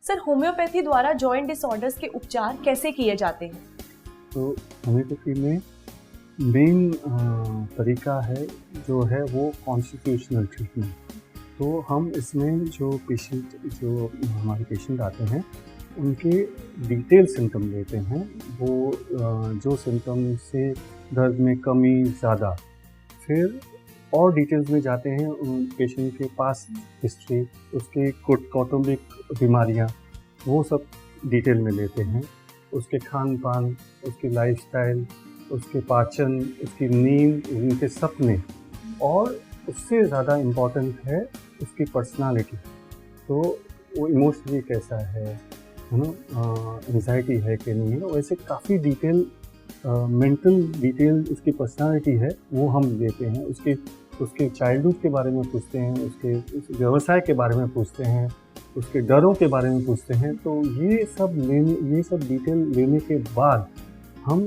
Sir, homeopathy द्वारा joint disorders के उपचार कैसे किए जाते हैं? तो होम्योपैथी में मेन तरीका है जो है वो कॉन्स्टिट्यूशनल ट्रीटमेंट। तो हम इसमें जो हमारे पेशेंट आते हैं उनके डिटेल सिम्टम लेते हैं। वो जो सिम्टम से दर्द में कमी ज़्यादा, फिर और डिटेल्स में जाते हैं उन पेशेंट के पास हिस्ट्री, उसके कौटुंबिक बीमारियां, वो सब डिटेल में लेते हैं। उसके खान पान, उसकी लाइफस्टाइल, उसके पाचन, उसकी नींद, उनके सपने, और उससे ज़्यादा इम्पॉर्टेंट है उसकी पर्सनालिटी। तो वो इमोशनली कैसा है ना, एंजाइटी है कि नहीं है, वैसे काफ़ी डिटेल मेंटल डिटेल उसकी पर्सनालिटी है वो हम लेते हैं। उसके चाइल्डहुड के बारे में पूछते हैं, उस व्यवसाय के बारे में पूछते हैं, उसके डरों के बारे में पूछते हैं। तो ये सब डिटेल लेने के बाद हम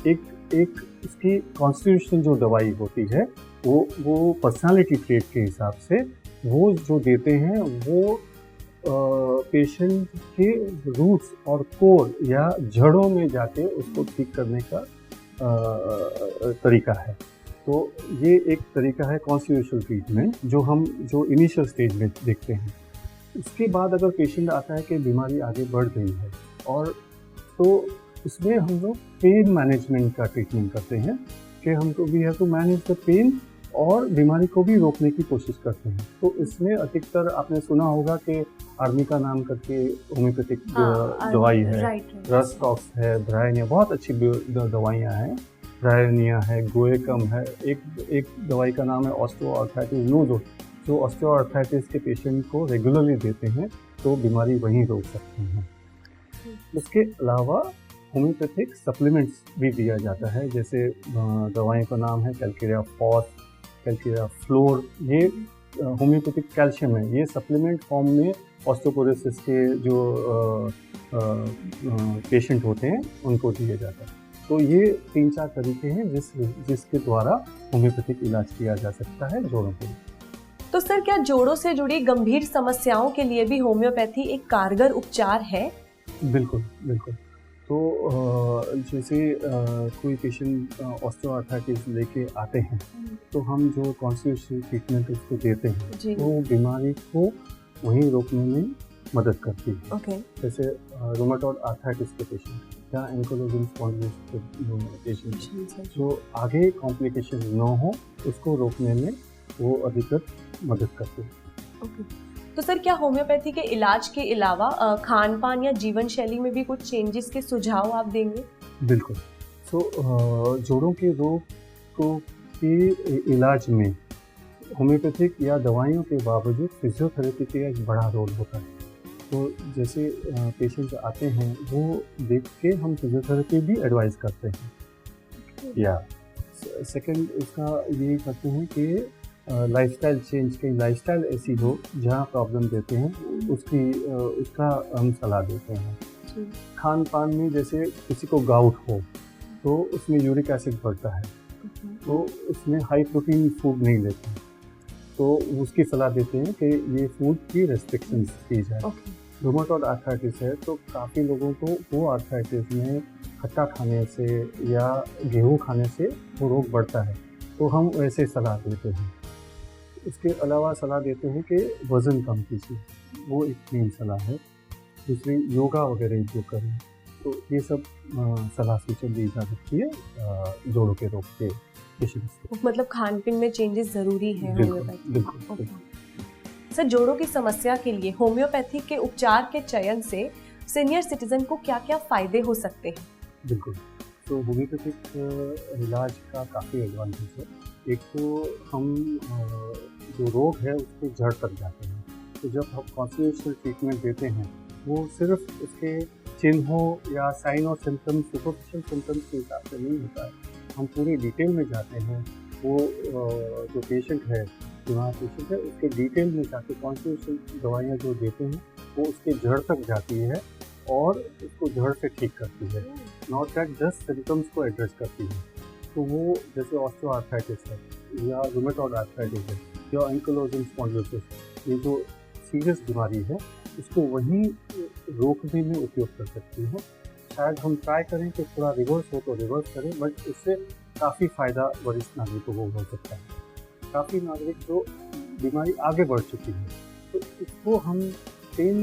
एक उसकी कॉन्स्टिट्यूशन जो दवाई होती है वो पर्सनालिटी ट्रेट के हिसाब से वो जो देते हैं वो पेशेंट के रूट्स और कोर या जड़ों में जाके उसको ठीक करने का तरीका है। तो ये एक तरीका है कॉन्स्टिट्यूशनल ट्रीटमेंट जो इनिशियल स्टेज में देखते हैं। उसके बाद अगर पेशेंट आता है कि बीमारी आगे बढ़ गई है, और तो उसमें हम लोग पेन मैनेजमेंट का ट्रीटमेंट करते हैं कि हमको we have to manage the pain और बीमारी को भी रोकने की कोशिश करते हैं। तो इसमें अधिकतर आपने सुना होगा कि आर्मी नाम करके होम्योपैथिक दवाई है, रस्टॉक्स है, ब्रायनिया, बहुत अच्छी दवाइयाँ हैं। ब्रायनिया है, गोएकम है, एक दवाई का नाम है ऑस्टियोआर्थराइटिस नोजो, जो ऑस्टियोआर्थराइटिस के पेशेंट को रेगुलरली देते हैं तो बीमारी वहीं रोक सकते हैं। उसके अलावा होम्योपैथिक सप्लीमेंट्स भी दिया जाता है, जैसे दवाइयों का नाम है कैल्केरिया फॉस, कैल्केरिया फ्लोर। ये होम्योपैथिक कैल्शियम है, ये सप्लीमेंट फॉर्म में ऑस्टियोपोरोसिस के जो पेशेंट होते हैं उनको दिया जाता है। तो ये 3-4 तरीके हैं जिसके द्वारा होम्योपैथिक इलाज किया जा सकता है जोड़ों के लिए। तो सर, क्या जोड़ों से जुड़ी गंभीर समस्याओं के लिए भी होम्योपैथी एक कारगर उपचार है? बिल्कुल बिल्कुल। तो जैसे कोई पेशेंट ऑस्टियोआर्थराइटिस लेके आते हैं तो हम जो कॉन्स्टिट्यूशनल ट्रीटमेंट उसको देते हैं वो बीमारी को वहीं रोकने में मदद करती है। जैसे रूमेटॉइड आर्थराइटिस के पेशेंट या एंकिलोजिंग स्पॉन्डिलोसिस के पेशेंट, जो आगे कॉम्प्लिकेशन न हो उसको रोकने में वो अधिकतर मदद करते हैं। तो सर, क्या होम्योपैथी के इलाज के अलावा खान पान या जीवन शैली में भी कुछ चेंजेस के सुझाव आप देंगे? बिल्कुल। जोड़ों के रोग के इलाज में होम्योपैथिक या दवाइयों के बावजूद फिजियोथेरेपी का एक बड़ा रोल होता है। तो जैसे पेशेंट आते हैं वो देख के हम फिजियोथेरेपी भी एडवाइस करते हैं। या सेकंड उसका ये करते हैं कि लाइफस्टाइल चेंज, कहीं लाइफस्टाइल ऐसी हो जहाँ प्रॉब्लम देते हैं उसका हम सलाह देते हैं। खान पान में जैसे किसी को गाउट हो तो उसमें यूरिक एसिड बढ़ता है, तो उसमें हाई प्रोटीन फूड नहीं लेते हैं, तो उसकी सलाह देते हैं कि ये फूड की रेस्ट्रिक्शंस की जाए। रूमेटॉइड आर्थराइटिस है तो काफ़ी लोगों को वो आर्थराइटिस में खट्टा खाने से या गेहूँ खाने से वो रोग बढ़ता है, तो हम वैसे सलाह देते हैं। इसके अलावा सलाह देते हैं कि वज़न कम कीजिए, वो एक मेन सलाह है। दूसरी योगा वगैरह जो करें, तो ये सब सलाह सूचन दी जा सकती है जोड़ों के रोग के पेशेंट्स को। मतलब खान पीन में चेंजेस ज़रूरी है होम्योपैथी? बिल्कुल। सर, जोड़ों की समस्या के लिए होम्योपैथी के उपचार के चयन से सीनियर सिटीजन को क्या-क्या फायदे हो सकते हैं? बिल्कुल। तो होम्योपैथिक इलाज का काफ़ी एडवांटेज है। एक तो हम जो रोग है उसके जड़ तक जाते हैं। तो जब हम कॉन्स्टिट्यूशनल ट्रीटमेंट देते हैं वो सिर्फ उसके चिन्हों या साइन और सिम्टम्स, सुपरफिशियल सिम्टम्स के हिसाब से नहीं होता है। हम पूरी डिटेल में जाते हैं। वो जो पेशेंट है, बीमार पेशेंट है, उसके डिटेल में जाके कॉन्स्टिट्यूशनल दवाइयाँ जो देते हैं वो उसके जड़ तक जाती है और उसको जड़ से ठीक करती है, नॉट दैट जस्ट सिम्टम्स को एड्रेस करती है। तो वो जैसे ऑस्टियोआर्थराइटिस है या रूमेटॉइड आर्थराइटिस है या एंकिलोजिंग स्पॉन्डिलोसिस, ये जो सीरियस बीमारी है इसको वहीं रोकने में उपयोग कर सकती है। शायद हम ट्राई करें कि थोड़ा रिवर्स हो तो रिवर्स करें, बट इससे काफ़ी फ़ायदा वरिष्ठ नागरिकों को हो सकता है। काफ़ी नागरिक जो बीमारी आगे बढ़ चुकी है, तो इसको हम पेन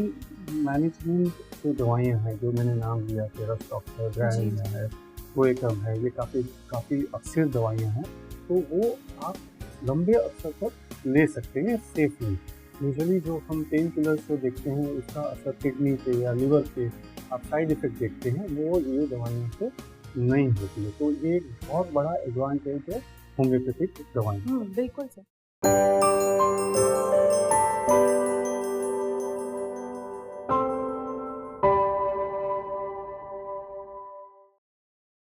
मैनेजमेंट जो दवाइयाँ हैं, जो मैंने नाम लिया, पेरास्टॉक है, जी, ग्रैनिल है, कोएकम है, ये काफ़ी अक्सर दवाइयाँ हैं, तो वो आप लंबे अवसर तक ले सकते हैं सेफली। यूजुअली जो हम पेन किलर्स को देखते हैं, उसका असर किडनी पे या लिवर पे आप साइड इफ़ेक्ट देखते हैं, वो ये दवाइयों से नहीं होती है। तो ये एक बहुत बड़ा एडवांटेज है होम्योपैथिक दवाइयों का। बिल्कुल सर।